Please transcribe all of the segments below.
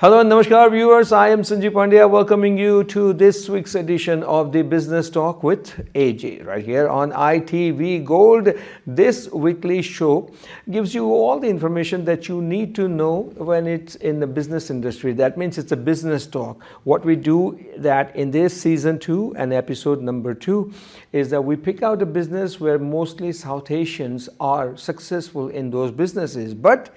Hello and namaskar viewers, I am Sanjeev Pandya welcoming you to this week's edition of the Business Talk with AJ right here on ITV Gold. This weekly show gives you all the information that you need to know when it's in the business industry. That means it's a business talk. What we do that in this season 2 and episode number 2 is that we pick out a business where mostly South Asians are successful in those businesses, but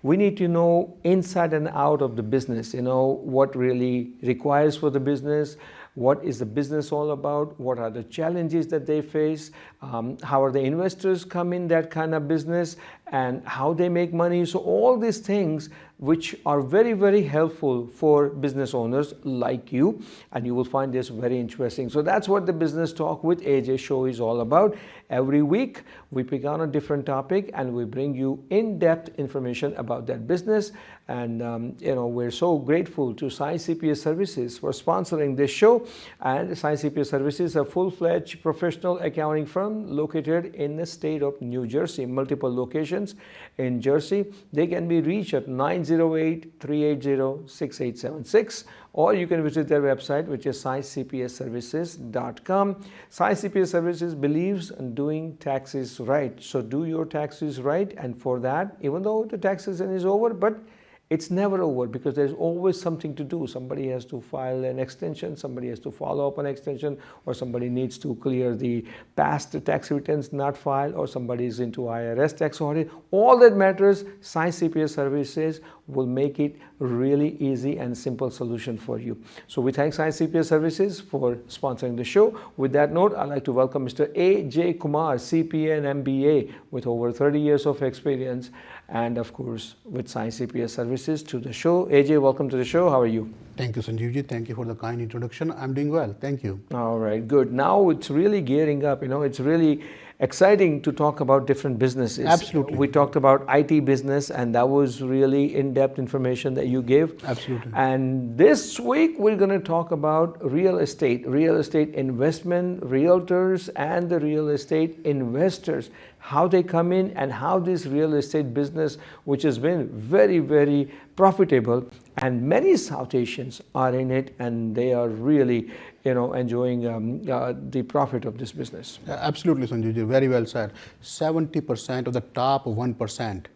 we need to know inside and out of the business, what really requires for the business, what is the business all about, what are the challenges that they face, how are the investors come in that kind of business, and how they make money. So all these things which are very, very helpful for business owners like you, and you will find this very interesting. So that's what the Business Talk with AJ show is all about. Every week we pick on a different topic and we bring you in-depth information about that business. And we're so grateful to Sai CPA Services for sponsoring this show. And Sai CPA Services is a full-fledged professional accounting firm located in the state of New Jersey, multiple locations in Jersey. They can be reached at 908-380-6876, or you can visit their website, which is saicpaservices.com. Sai CPA Services believes in doing taxes right. So do your taxes right, and for that, even though the tax season is over, but it's never over because there's always something to do. Somebody has to file an extension, somebody has to follow up an extension, or somebody needs to clear the past tax returns not filed, or somebody is into IRS tax audit. All that matters, Sai CPA Services will make it really easy and simple solution for you. So we thank Sai CPA Services for sponsoring the show. With that note, I'd like to welcome Mr. A.J. Kumar, CPA and MBA with over 30 years of experience, and of course with Sai CPA Services to the show. AJ, welcome to the show. How are you? Thank you, Sanjeevji. Thank you for the kind introduction. I'm doing well. Thank you. All right, good. Now it's really gearing up. It's really exciting to talk about different businesses. Absolutely. We talked about IT business, and that was really in-depth information that you gave. Absolutely. And this week we're going to talk about real estate investment, realtors, and the real estate investors, how they come in and how this real estate business, which has been very, very profitable, and many South Asians are in it, and they are really enjoying the profit of this business. Absolutely, Sanjeevji. Very well said. 70% of the top 1%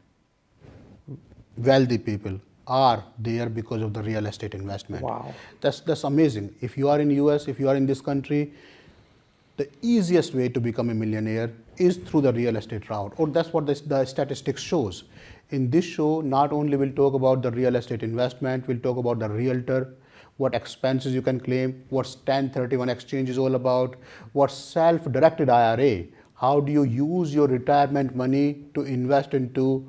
wealthy people are there because of the real estate investment. Wow. That's amazing. If you are in US, if you are in this country, the easiest way to become a millionaire is through the real estate route, or that's what the statistics shows. In this show, not only we'll talk about the real estate investment, we'll talk about the realtor, what expenses you can claim, what 1031 exchange is all about, what self-directed IRA, how do you use your retirement money to invest into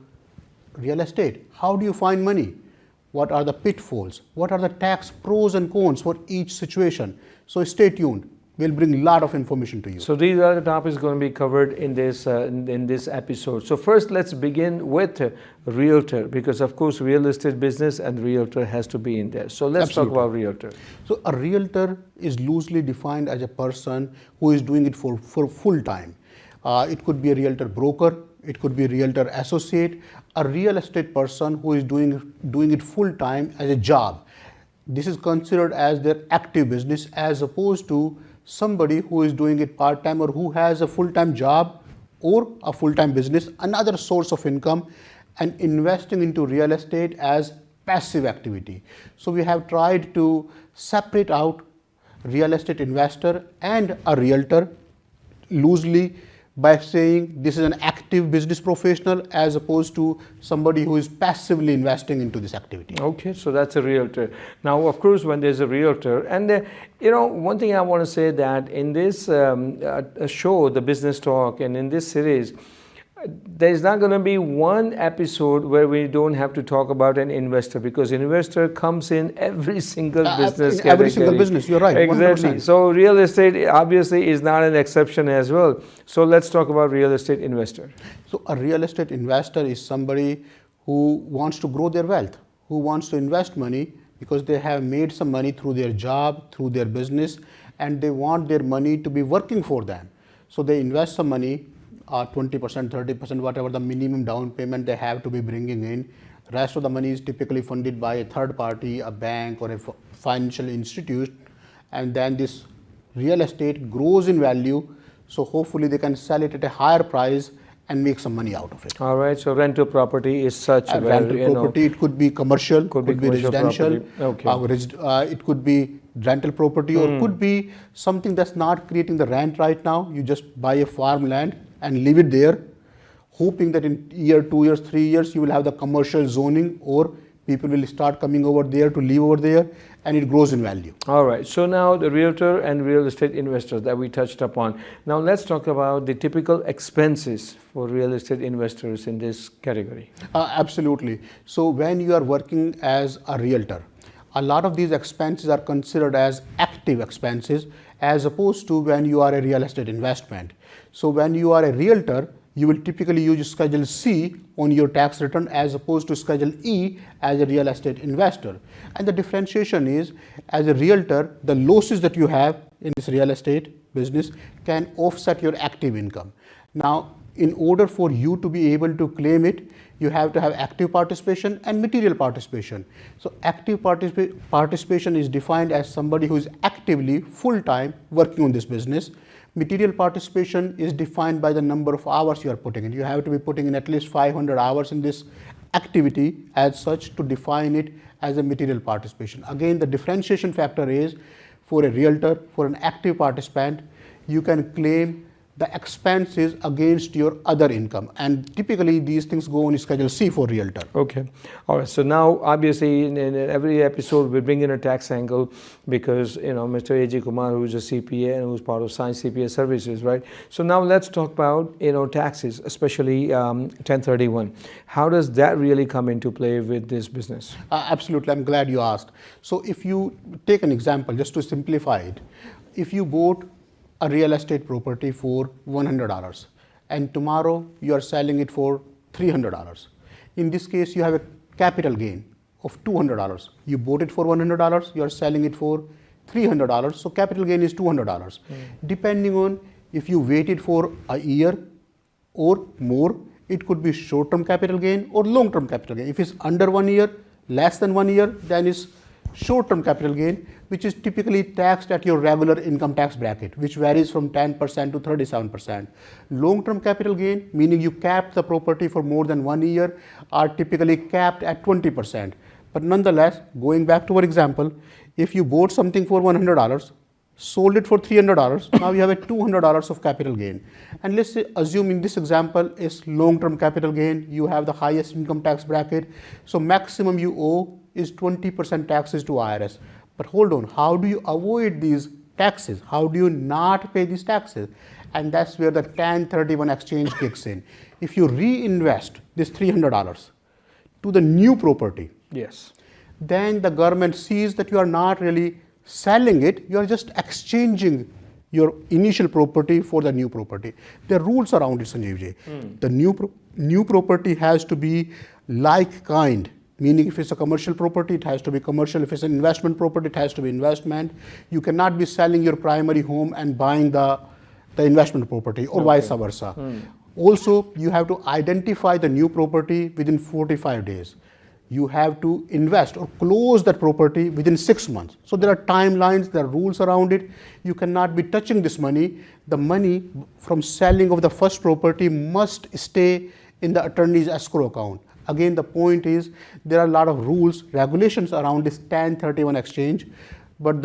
real estate, how do you find money, what are the pitfalls, what are the tax pros and cons for each situation. So stay tuned. We'll bring a lot of information to you. So these are the topics going to be covered in this episode. So first, let's begin with realtor, because of course real estate business and realtor has to be in there. So let's Absolutely. talk about realtor. So a realtor is loosely defined as a person who is doing it for full time. It could be a realtor broker, it could be a realtor associate, a real estate person who is doing it full time as a job. This is considered as their active business, as opposed to somebody who is doing it part-time or who has a full-time job or a full-time business, another source of income, and investing into real estate as passive activity. So we have tried to separate out real estate investor and a realtor loosely by saying this is an active business professional as opposed to somebody who is passively investing into this activity. Okay, so that's a realtor. Now, of course, when there's a realtor, and one thing I want to say that in this show, the Business Talk, and in this series, there's not going to be one episode where we don't have to talk about an investor, because investor comes in every single business. Every single business, you're right. Exactly. 100%. So real estate obviously is not an exception as well. So let's talk about real estate investor. So a real estate investor is somebody who wants to grow their wealth, who wants to invest money because they have made some money through their job, through their business, and they want their money to be working for them. So they invest some money, 20%, 30%, whatever the minimum down payment they have to be bringing in, Rest of the money is typically funded by a third party, a bank or a financial institute, and then this real estate grows in value, so hopefully they can sell it at a higher price and make some money out of it. All right, so rental property is such And where, rental property, it could be commercial, Could be commercial residential, property. Okay. it could be rental property, or could be something that's not creating the rent right now. You just buy a farmland and leave it there, hoping that in year, 2 years, 3 years, you will have the commercial zoning, or people will start coming over there to live over there, and it grows in value. All right, so now the realtor and real estate investors that we touched upon. Now let's talk about the typical expenses for real estate investors in this category. Absolutely. So when you are working as a realtor, a lot of these expenses are considered as active expenses as opposed to when you are a real estate investment. So when you are a realtor, you will typically use Schedule C on your tax return as opposed to Schedule E as a real estate investor. And the differentiation is, as a realtor, the losses that you have in this real estate business can offset your active income. Now, in order for you to be able to claim it, you have to have active participation and material participation. So active participation is defined as somebody who is actively full-time working on this business. Material participation is defined by the number of hours you are putting in. You have to be putting in at least 500 hours in this activity as such to define it as a material participation. Again, the differentiation factor is, for a realtor, for an active participant, you can claim the expenses against your other income, and typically these things go on Schedule C for realtor. Okay, all right. So now, obviously, in every episode we bring in a tax angle because Mr. A.J. Kumar, who's a CPA and who's part of Science CPA Services, right? So now let's talk about taxes, especially 1031. How does that really come into play with this business? Absolutely, I'm glad you asked. So if you take an example, just to simplify it, if you bought a real estate property for $100 and tomorrow you are selling it for $300. In this case, you have a capital gain of $200. You bought it for $100, you are selling it for $300, so capital gain is $200. Depending on if you waited for a year or more, it could be short-term capital gain or long-term capital gain. If it's under 1 year, less than 1 year, then it's short-term capital gain, which is typically taxed at your regular income tax bracket, which varies from 10% to 37%. Long-term capital gain, meaning you capped the property for more than 1 year, are typically capped at 20%. But nonetheless, going back to our example, if you bought something for $100, sold it for $300, now you have a $200 of capital gain. And let's say, assume in this example is long-term capital gain, you have the highest income tax bracket, so maximum you owe is 20% taxes to IRS. But hold on, how do you avoid these taxes? How do you not pay these taxes? And that's where the 1031 exchange kicks in. If you reinvest this $300 to the new property, yes, then the government sees that you are not really selling it, you are just exchanging your initial property for the new property. There are rules around it, Sanjeev ji. The new property has to be like kind, meaning if it's a commercial property, it has to be commercial. If it's an investment property, it has to be investment. You cannot be selling your primary home and buying the investment property, or vice versa. Also, you have to identify the new property within 45 days. You have to invest or close that property within 6 months. So there are timelines, there are rules around it. You cannot be touching this money. The money from selling of the first property must stay in the attorney's escrow account. Again, the point is, there are a lot of rules, regulations around this 1031 exchange, but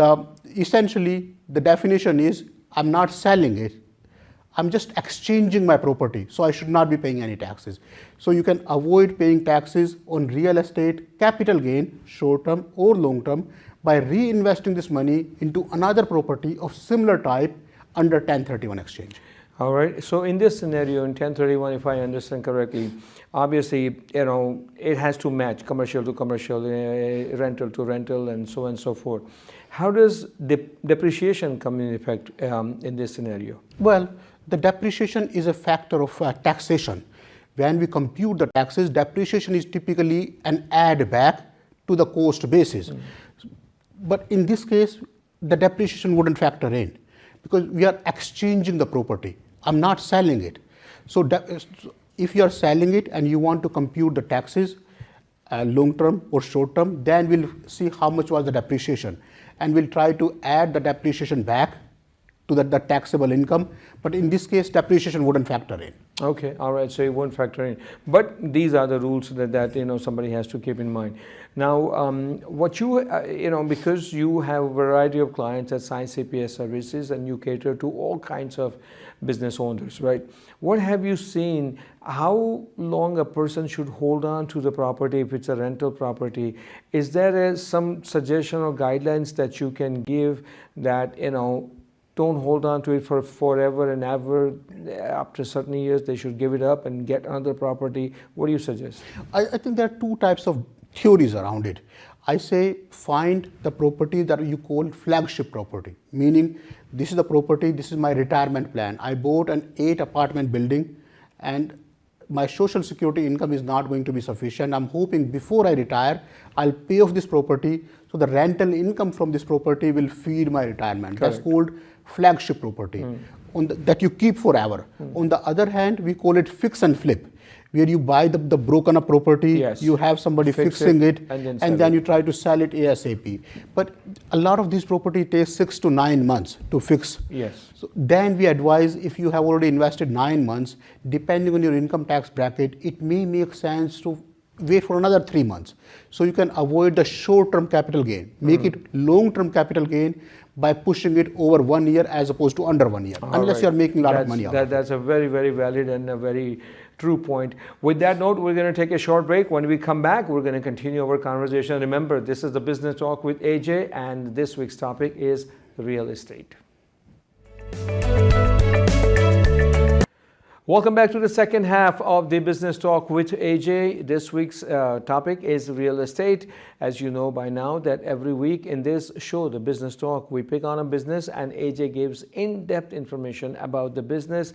essentially the definition is, I'm not selling it, I'm just exchanging my property, so I should not be paying any taxes. So you can avoid paying taxes on real estate capital gain, short-term or long-term, by reinvesting this money into another property of similar type under 1031 exchange. All right. So in this scenario, in 1031, if I understand correctly, obviously, it has to match commercial to commercial, rental to rental, and so on and so forth. How does depreciation come in effect in this scenario? Well, the depreciation is a factor of taxation. When we compute the taxes, depreciation is typically an add back to the cost basis. But in this case, the depreciation wouldn't factor in because we are exchanging the property. I'm not selling it. So if you are selling it and you want to compute the taxes, long term or short term, then we'll see how much was the depreciation, and we'll try to add the depreciation back to the taxable income. But in this case, depreciation wouldn't factor in. Okay, all right. So it won't factor in, but these are the rules that somebody has to keep in mind. Now, what because you have a variety of clients at Science CPS Services, and you cater to all kinds of business owners, right? What have you seen? How long a person should hold on to the property if it's a rental property? Is there some suggestion or guidelines that you can give that don't hold on to it for forever and ever? After certain years, they should give it up and get another property. What do you suggest? I think there are two types of theories around it. I say find the property that you call flagship property, meaning this is the property, this is my retirement plan. I bought an 8-apartment building and my social security income is not going to be sufficient. I'm hoping before I retire, I'll pay off this property, so the rental income from this property will feed my retirement. Correct. That's called flagship property that you keep forever. On the other hand, we call it fix and flip, where you buy the broken up property, yes, you have somebody fixing it, and then you try to sell it ASAP. But a lot of these property takes 6 to 9 months to fix. Yes. So then we advise, if you have already invested 9 months, depending on your income tax bracket, it may make sense to wait for another 3 months. So you can avoid the short-term capital gain, make it long-term capital gain by pushing it over 1 year as opposed to under 1 year, unless you're making a lot of money out of it. That's a very, very valid and a very true point. With that note, we're going to take a short break. When we come back, we're going to continue our conversation. Remember, this is the Business Talk with AJ, and this week's topic is real estate. Welcome back to the second half of the Business Talk with AJ. This week's topic is real estate. As you know by now that every week in this show, the Business Talk, we pick on a business and AJ gives in-depth information about the business,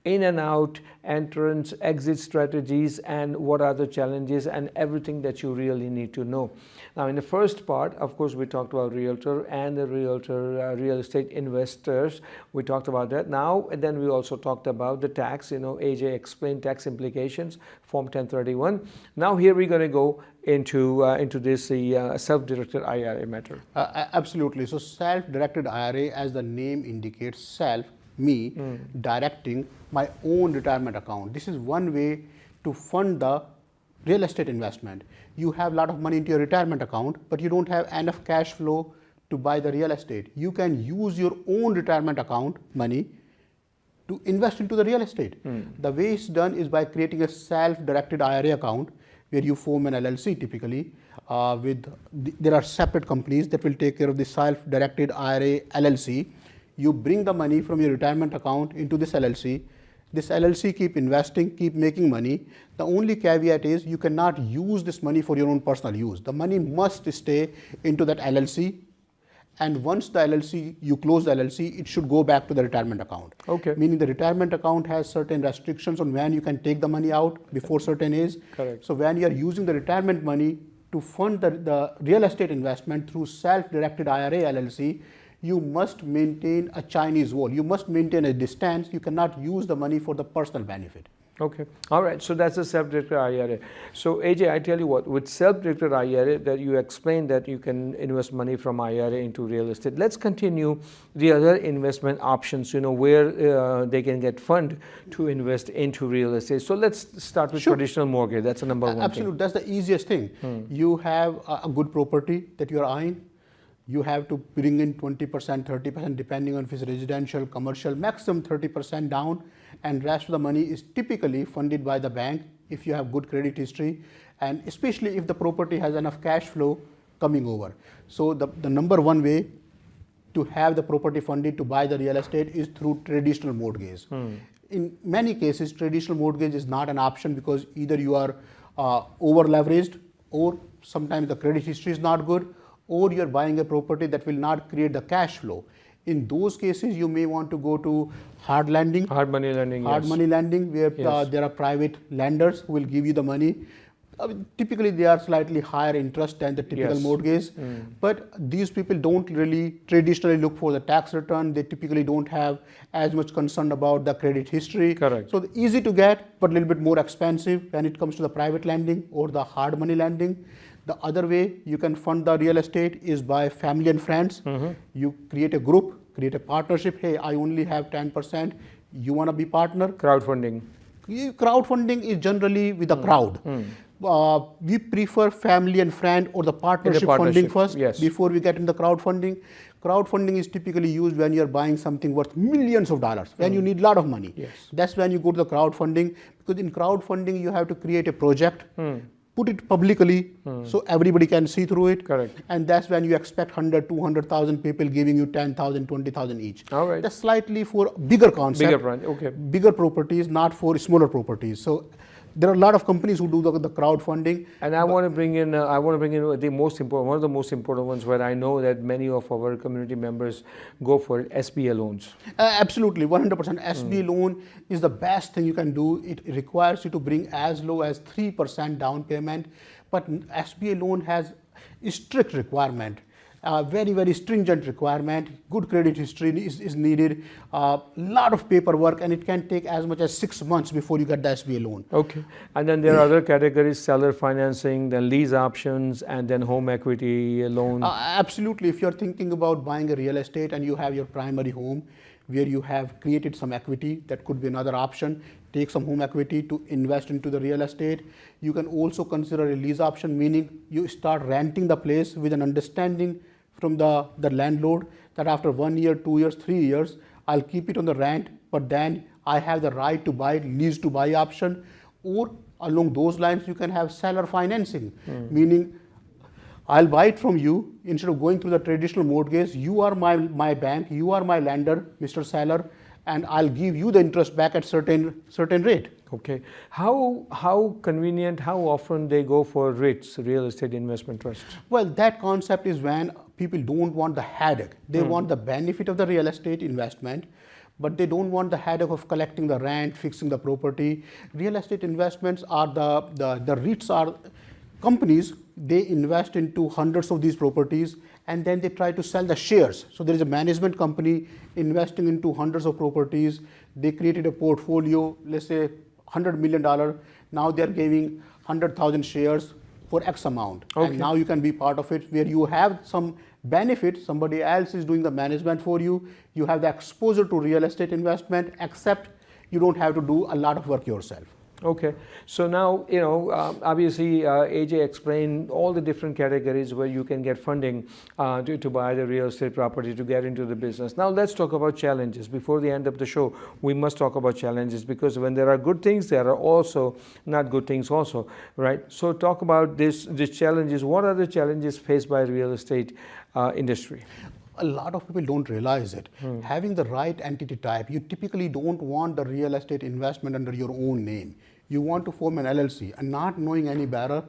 in and out, entrance, exit strategies, and what are the challenges and everything that you really need to know. Now, in the first part, of course, we talked about realtor and the realtor, real estate investors. We talked about that. Now, and then we also talked about the tax. AJ explained tax implications, Form 1031. Now, here we're going to go into this self-directed IRA matter. Absolutely. So, self-directed IRA, as the name indicates, self, me, directing my own retirement account. This is one way to fund the real estate investment. You have a lot of money into your retirement account, but you don't have enough cash flow to buy the real estate. You can use your own retirement account money to invest into the real estate. The way it's done is by creating a self-directed IRA account where you form an LLC typically. There are separate companies that will take care of the self-directed IRA LLC. You bring the money from your retirement account into this LLC. This LLC keep investing, keep making money. The only caveat is you cannot use this money for your own personal use. The money must stay into that LLC. And once the LLC, you close the LLC, it should go back to the retirement account. Okay. Meaning the retirement account has certain restrictions on when you can take the money out before certain age. Correct. So when you are using the retirement money to fund the real estate investment through self-directed IRA LLC, you must maintain a Chinese wall. You must maintain a distance. You cannot use the money for the personal benefit. Okay. All right. So that's a self-directed IRA. So AJ, I tell you what, with self-directed IRA, that you explained that you can invest money from IRA into real estate. Let's continue the other investment options, where they can get fund to invest into real estate. So let's start with traditional mortgage. That's the number one Absolutely. thing. That's the easiest thing. You have a good property that you are eyeing. You have to bring in 20%, 30%, depending on if it's residential, commercial, maximum 30% down, and rest of the money is typically funded by the bank if you have good credit history, and especially if the property has enough cash flow coming over. So the number one way to have the property funded to buy the real estate is through traditional mortgage. In many cases, traditional mortgage is not an option because either you are over leveraged, or sometimes the credit history is not good, or you're buying a property that will not create the cash flow. In those cases, you may want to go to hard lending. Hard money lending, Hard yes. money lending, where Yes. there are private lenders who will give you the money Typically, they are slightly higher interest than the typical Yes. mortgage, but these people don't really traditionally look for the tax return. They typically don't have as much concern about the credit history. Correct. So easy to get, but a little bit more expensive when it comes to the private lending or the hard money lending. The other way you can fund the real estate is by family and friends. You create a group, create a partnership. Hey, I only have 10%. You want to be partner? Crowdfunding. Crowdfunding is generally with the crowd. We prefer family and friend or the partnership funding partnership, first yes. before we get in the crowdfunding. Crowdfunding is typically used when you're buying something worth millions of dollars, when you need a lot of money. Yes. That's when you go to the crowdfunding, because in crowdfunding you have to create a project, put it publicly so everybody can see through it. Correct. And that's when you expect 100, 200,000 people giving you 10,000, 20,000 each. All right. That's slightly for bigger concept. Bigger brand. Okay. Bigger properties, not for smaller properties. So there are a lot of companies who do the crowdfunding. And I want to bring in the most important, one of the most important ones where I know that many of our community members go for it, SBA loans. Absolutely, 100%. SBA loan is the best thing you can do. It requires you to bring as low as 3% down payment, but SBA loan has a strict requirement. Very, very stringent requirement. Good credit history is needed. Lot of paperwork, and it can take as much as 6 months before you get the SBA loan. Okay. And then there are other categories, seller financing, then lease options, and then home equity loan. Absolutely. If you're thinking about buying a real estate and you have your primary home where you have created some equity, that could be another option. Take some home equity to invest into the real estate. You can also consider a lease option, meaning you start renting the place with an understanding from the landlord that after 1 year, 2 years, 3 years, I'll keep it on the rent, but then I have the right to buy it, lease to buy option. Or along those lines, you can have seller financing, meaning I'll buy it from you instead of going through the traditional mortgage. You are my bank, you are my lender, Mr. Seller, and I'll give you the interest back at certain rate. Okay. How convenient, how often they go for REITs, real estate investment trust? Well, that concept is when people don't want the headache. They want the benefit of the real estate investment, but they don't want the headache of collecting the rent, fixing the property. Real estate investments are the REITs are companies. They invest into hundreds of these properties and then they try to sell the shares. So there is a management company investing into hundreds of properties. They created a portfolio, let's say $100 million. Now they're giving 100,000 shares for X amount. Okay. And now you can be part of it where you have some benefit. Somebody else is doing the management for you. You have the exposure to real estate investment, except you don't have to do a lot of work yourself. Okay, so now, obviously AJ explained all the different categories where you can get funding to buy the real estate property, to get into the business. Now let's talk about challenges. Before the end of the show, we must talk about challenges, because when there are good things, there are also not good things also, right? So talk about these challenges. What are the challenges faced by real estate industry? A lot of people don't realize it. Having the right entity type, you typically don't want the real estate investment under your own name. You want to form an LLC, and not knowing any better,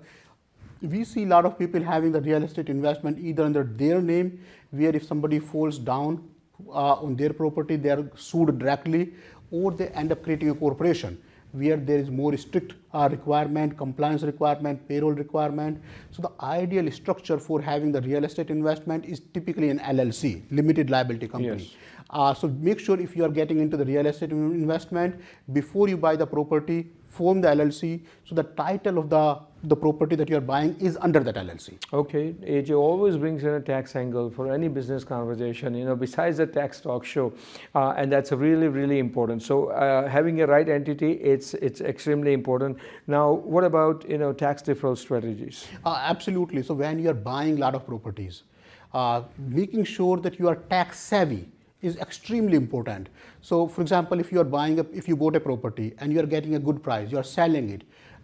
we see a lot of people having the real estate investment either under their name, where if somebody falls down on their property, they are sued directly, or they end up creating a corporation where there is more strict requirement, compliance requirement, payroll requirement. So the ideal structure for having the real estate investment is typically an LLC, limited liability company. Yes. So make sure if you are getting into the real estate investment, before you buy the property, form the LLC, so the title of the property that you are buying is under that LLC. Okay, AJ always brings in a tax angle for any business conversation, besides the tax talk show, and that's really, really important. So having a right entity, it's extremely important. Now, what about, tax deferral strategies? Absolutely. So when you are buying a lot of properties, making sure that you are tax savvy is extremely important. So for example, if you bought a property and you are getting a good price, you are selling it,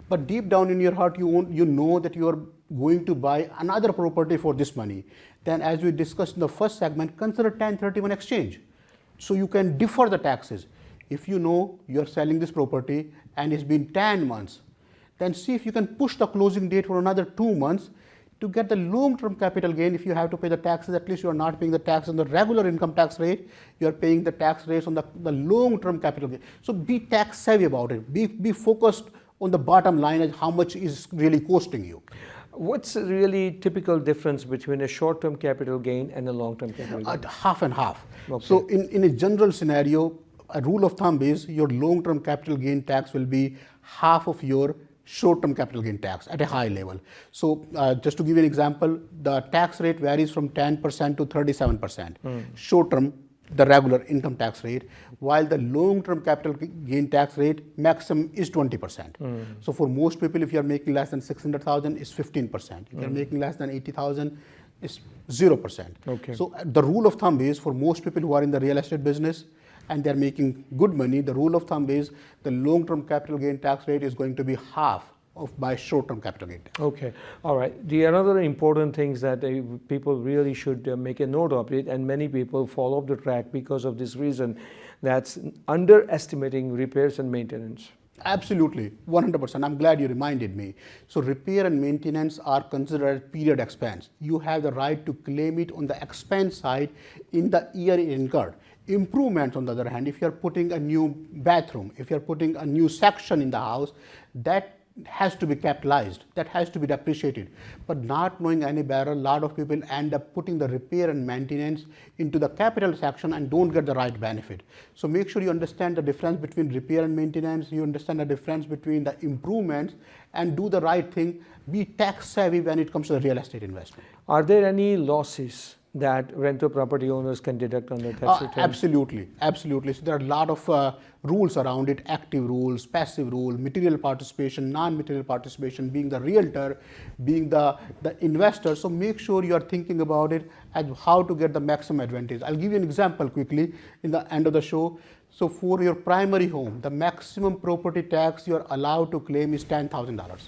but deep down in your heart, you know that you are going to buy another property for this money, then as we discussed in the first segment, consider 1031 exchange. So you can defer the taxes. If you know you are selling this property and it's been 10 months, then see if you can push the closing date for another 2 months to get the long-term capital gain. If you have to pay the taxes, at least you are not paying the tax on the regular income tax rate, you are paying the tax rates on the long-term capital gain. So be tax savvy about it. Be focused on the bottom line as how much is really costing you. What's really typical difference between a short-term capital gain and a long-term capital gain? Half and half. Okay. So in a general scenario, a rule of thumb is your long-term capital gain tax will be half of your short-term capital gain tax at a high level. So just to give you an example, the tax rate varies from 10% to 37%. Short-term, the regular income tax rate, while the long-term capital gain tax rate maximum is 20%. So for most people, if you are making less than 600,000, it's 15%. If you are making less than 80,000, it's 0%. Okay. So the rule of thumb is for most people who are in the real estate business and they're making good money, the rule of thumb is the long-term capital gain tax rate is going to be half of my short-term capital gain tax. Okay, all right. The another important things that people really should make a note of it, and many people fall off the track because of this reason, that's underestimating repairs and maintenance. Absolutely, 100%. I'm glad you reminded me. So repair and maintenance are considered period expense. You have the right to claim it on the expense side in the year it incurred. Improvements, on the other hand, if you're putting a new bathroom, if you're putting a new section in the house, that has to be capitalized, that has to be depreciated. But not knowing any better, a lot of people end up putting the repair and maintenance into the capital section and don't get the right benefit. So make sure you understand the difference between repair and maintenance, you understand the difference between the improvements, and do the right thing. Be tax savvy when it comes to the real estate investment. Are there any losses that rental property owners can deduct on their tax return? Absolutely, absolutely. So there are a lot of rules around it: active rules, passive rule, material participation, non-material participation, being the realtor, being the investor. So make sure you are thinking about it and how to get the maximum advantage. I'll give you an example quickly in the end of the show. So for your primary home, the maximum property tax you are allowed to claim is $10,000.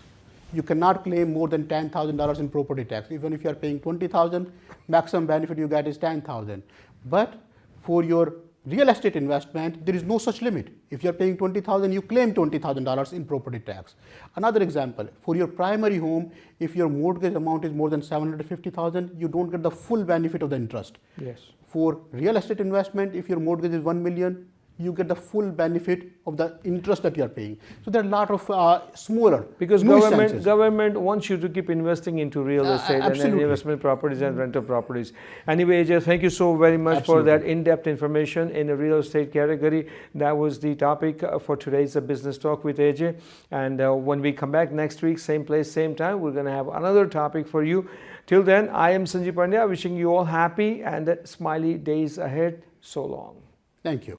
You cannot claim more than $10,000 in property tax. Even if you are paying $20,000, maximum benefit you get is $10,000. But for your real estate investment, there is no such limit. If you are paying $20,000, you claim $20,000 in property tax. Another example, for your primary home, if your mortgage amount is more than $750,000, you don't get the full benefit of the interest. Yes. For real estate investment, if your mortgage is $1 million, you get the full benefit of the interest that you are paying. So there are a lot of smaller because nuisances. government wants you to keep investing into real estate and investment properties and rental properties. Anyway, AJ, thank you so very much for that in-depth information in the real estate category. That was the topic for today's Business Talk with AJ. And when we come back next week, same place, same time, we're going to have another topic for you. Till then, I am Sanjeev Pandya, wishing you all happy and smiley days ahead. So long. Thank you.